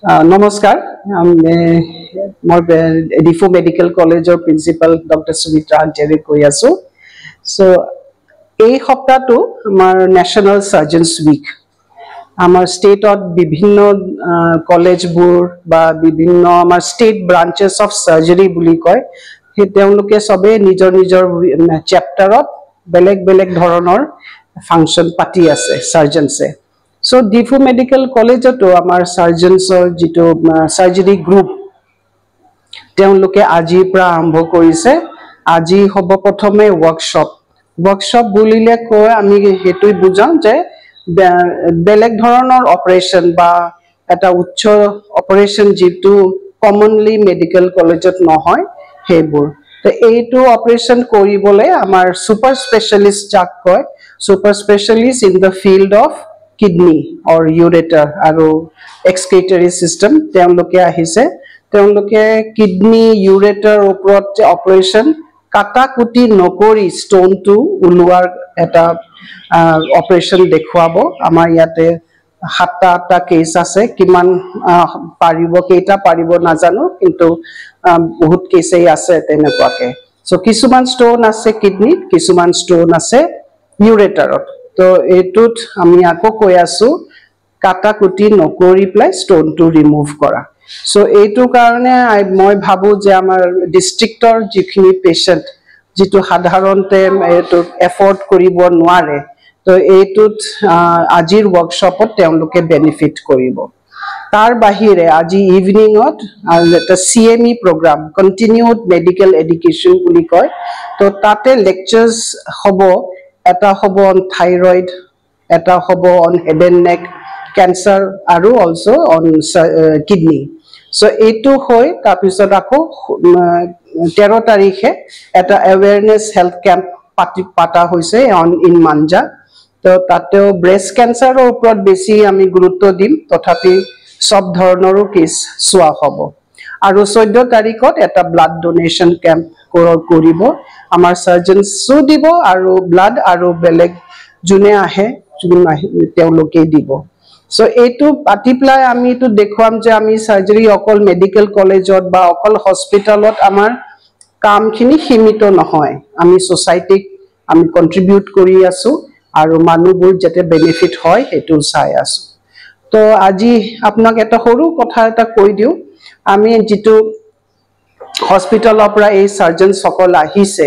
নমস্কাৰ মই ডিফু মেডিকেল কলেজৰ প্ৰিন্সিপাল ডক্টৰ সুমিত্ৰা আঞ্জেৰে কৈ আছো সো এই সপ্তাহটো আমাৰ নেশ্যনেল সাৰ্জনছ উইক আমাৰ ষ্টেটত বিভিন্ন কলেজবোৰ বা বিভিন্ন আমাৰ ষ্টেট ব্ৰাঞ্চেছ অফ সাৰ্জাৰী বুলি কয় সেই তেওঁলোকে সবে নিজৰ নিজৰ চেপ্টাৰত বেলেগ বেলেগ ধৰণৰ ফাংচন পাতি আছে সাৰ্জনছে So, Difu Medical College to our surgeons or jito surgery group. Teonloke aji pra arambho korise. Aji hobo prothome workshop. Workshop bulile koy ami hetui bujam je beleg dhoroner operation ba eta uchcho operation jitu commonly medical college ot nohoy hebur. To eitu operation koribole amar super specialist jak koy super specialist in the field of kidney or ureter aro excretory system teonloke ahise teonloke kidney ureter oprot operation kata kuti nokori stone to uluar eta operation dekhwabo amar yate 7টা case ase kiman paribo keita paribo najano kintu bahut case ase tenekwake so kisuman stone ase kidney kisuman stone ase ureterot তো এটুত আমি আকো কই আছো কাটা কুটি নকৰি ply stone two remove কৰা so এইটো কাৰণে মই ভাবো যে আমাৰ ডিস্ট্ৰিক্টৰ যিখিনি পেশেন্ট যেটো সাধাৰণতে এটো এফৰ্ড কৰিব নোৱাৰে তো এইটুত আজিৰ ওয়াৰ্কশ্বপত তেওঁলোকে বেনিফিট কৰিব তাৰ বাহিৰে আজি ইভিনিংত এটা CME programme continued medical education বুলি কয় তো তাতে লেকচাৰস হ'ব eta hobo on thyroid eta hobo on head and neck cancer aru also on kidney so etu hoy ta pisot ako 13 tarikhe eta awareness health camp pata hoise on in Manja to tateo breast cancer or upor beshi ami gurutto dim tothapi sob dhoronoru case swa hobo aru 14 tarikot eta blood donation camp koribo amar surgeons so dibo aru blood aru beleg june ahe teoloke dibo so etu patipla ami to dekhwam je ami surgery okol medical college ot ba okol hospital ot amar kam khini himito nohoy ami society ami contribute kori asu aru manubur jete benefit hoy etu sai asu to aji apnak eta horu kotha eta koi diu ami jitu hospital opera a surgeon সকল আহিছে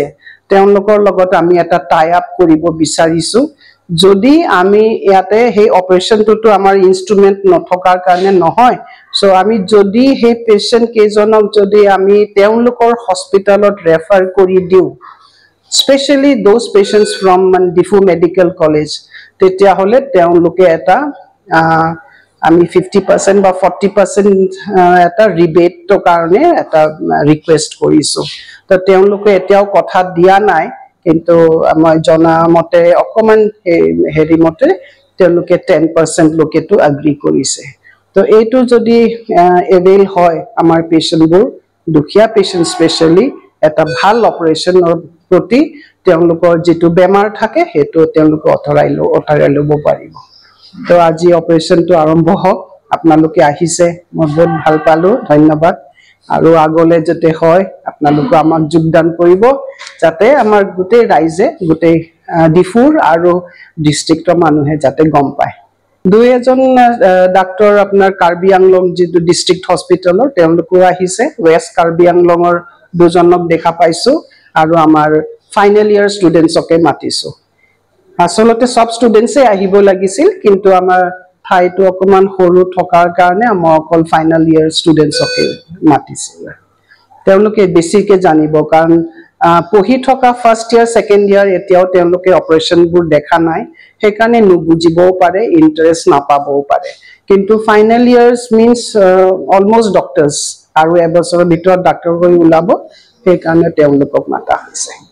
তেওঁলোকৰ লগত আমি এটা tie up কৰিব বিচাৰিছো যদি আমি ইয়াতে হে অপাৰেশনটো তো আমাৰ ইনস্ট্ৰুমেন্ট নথকাৰ কাৰণে নহয় সো আমি যদি হে পেশেন্ট কেজনক যদি আমি তেওঁলোকৰ হস্পিটালত ৰেফাৰ কৰি দিও specially those patients from Diphu medical college তেতিয়া হলে তেওঁলোকে এটা আমি 50% বা 40% এটা রিবেট তো কারণে এটা রিকোয়েস্ট করিছো তো তেওঁলোকে এতিয়াও কথা দিয়া নাই কিন্তু মই জনা মতে অকমান হেৰি মতে তেওঁলোকে 10% লোকে তো এগ্ৰি কৰিছে তো এইটো যদি এভেল হয় আমাৰ পেশেন্টবোৰ দুখিয়া পেশেন্ট স্পেশালি এটা ভাল অপাৰেশনৰ প্ৰতি তেওঁলোকৰ যেটো বেমাৰ থাকে হেটো তেওঁলোকে অথৰাই লব পাৰিব তো আজি অপাৰেশন তো আৰম্ভ হক আপোনালোকে আহিছে মই বহুত ভাল পালো ধন্যবাদ আৰু আগলে যেতে হয় আপোনালোকে আমাক যোগদান কৰিব যাতে আমাৰ গুটে ৰাইজে গুটে ডিফুৰ আৰু ডিস্ট্ৰিক্টৰ মানুহে যাতে গম পায় দুই এজন ডাক্তৰ আপোনাৰ কাৰ্বি আংলং যেটো ডিস্ট্ৰিক্ট হস্পিটালৰ তেওঁলোকো আহিছে ওয়েস্ট কাৰ্বি আংলঙৰ দুজনক দেখা পাইছো আৰু আমাৰ ফাইনাল ইয়াৰ ষ্টুডেন্টসকে মাতিছো আসলতে সব স্টুডেন্টসে আহিব লাগিছিল কিন্তু আমাৰ ঠাইটো অকমান হৰু থকাৰ কাৰণে মই অকল ফাইনাল ইয়াৰ ষ্টুডেন্টসকে মাতিছিল তেওঁলোকে বেছিকে জানিব কাৰণ পঢ়ি থকা ফাৰ্স্ট ইয়াৰ সেকেন্ড ইয়াৰ এতিয়াও তেওঁলোকে অপাৰেশনবোৰ দেখা নাই হেকাৰণে নুবুজিবও পাৰে ইন্টাৰেষ্ট নাপাবও পাৰে কিন্তু ফাইনাল ইয়াৰ্স মিন্স অলমোস্ট ডক্টৰস আৰু এবছৰৰ ভিতৰত ডাক্তৰ হৈ ওলাব হেকাৰণে তেওঁলোকক মাতা হৈছে